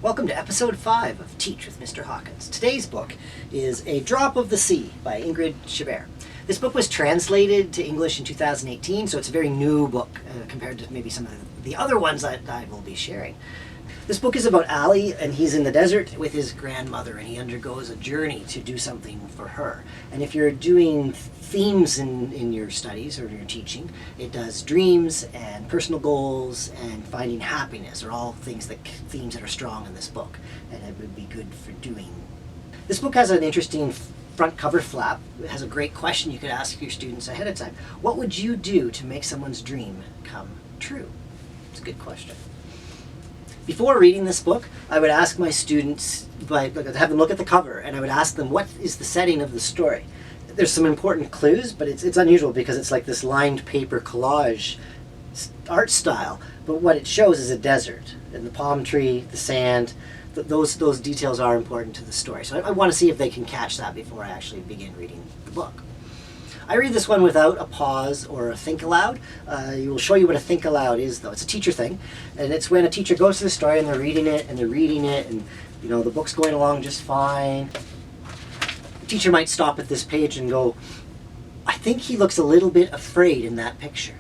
Welcome to episode 5 of Teach with Mr. Hawkins. Today's book is A Drop of the Sea by Ingrid Chabbert. This book was translated to English in 2018, so it's a very new book compared to maybe some of the other ones that I will be sharing. This book is about Ali, and he's in the desert with his grandmother, and he undergoes a journey to do something for her. And if you're doing themes in your studies or your teaching, it does dreams and personal goals and finding happiness are all themes that are strong in this book, and it would be good for doing. This book has an interesting front cover flap. It has a great question you could ask your students ahead of time. What would you do to make someone's dream come true? It's a good question. Before reading this book, I would ask my students, have them look at the cover, and I would ask them, what is the setting of the story? There's some important clues, but it's unusual because it's like this lined paper collage art style, but what it shows is a desert, and the palm tree, the sand, those details are important to the story. So I want to see if they can catch that before I actually begin reading the book. I read this one without a pause or a think aloud. We will show you what a think aloud is, though. It's a teacher thing, and it's when a teacher goes to the story and they're reading it, and the book's going along just fine. The teacher might stop at this page and go, I think he looks a little bit afraid in that picture.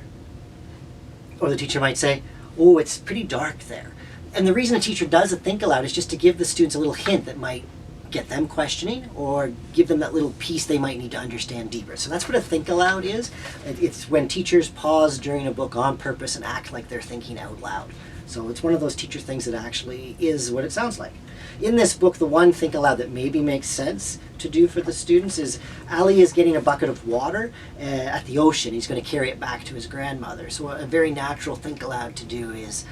Or the teacher might say, oh, it's pretty dark there. And the reason a teacher does a think aloud is just to give the students a little hint that might get them questioning or give them that little piece they might need to understand deeper. So that's what a think aloud is. It's when teachers pause during a book on purpose and act like they're thinking out loud. So it's one of those teacher things that actually is what it sounds like. In this book, the one think aloud that maybe makes sense to do for the students is Ali is getting a bucket of water at the ocean. He's going to carry it back to his grandmother. So a very natural think aloud to do is,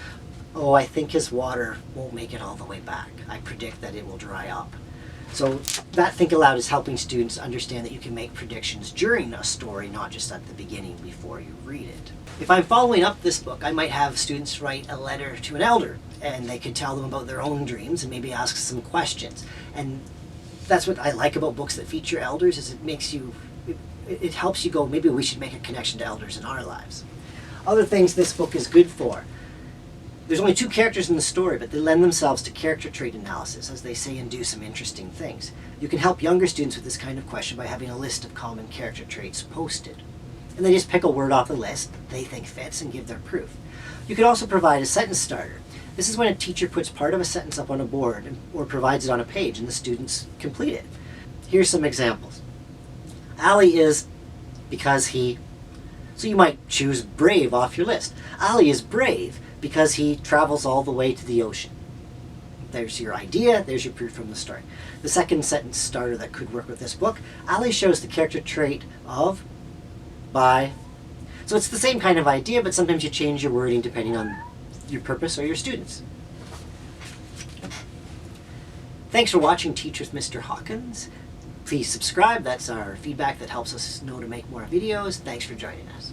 oh, I think his water won't make it all the way back. I predict that it will dry up. So that think aloud is helping students understand that you can make predictions during a story, not just at the beginning before you read it. If I'm following up this book, I might have students write a letter to an elder, and they could tell them about their own dreams and maybe ask some questions. And that's what I like about books that feature elders, is it helps you go, maybe we should make a connection to elders in our lives. Other things this book is good for. There's only 2 characters in the story, but they lend themselves to character trait analysis as they say and do some interesting things. You can help younger students with this kind of question by having a list of common character traits posted. And they just pick a word off the list they think fits and give their proof. You could also provide a sentence starter. This is when a teacher puts part of a sentence up on a board or provides it on a page and the students complete it. Here's some examples. Ali is because he... So you might choose brave off your list. Ali is brave because he travels all the way to the ocean. There's your idea, there's your proof from the story. The second sentence starter that could work with this book, Ali shows the character trait of, by. So it's the same kind of idea, but sometimes you change your wording depending on your purpose or your students. Thanks for watching Teach with Mr. Hawkins. Please subscribe, that's our feedback that helps us know to make more videos. Thanks for joining us.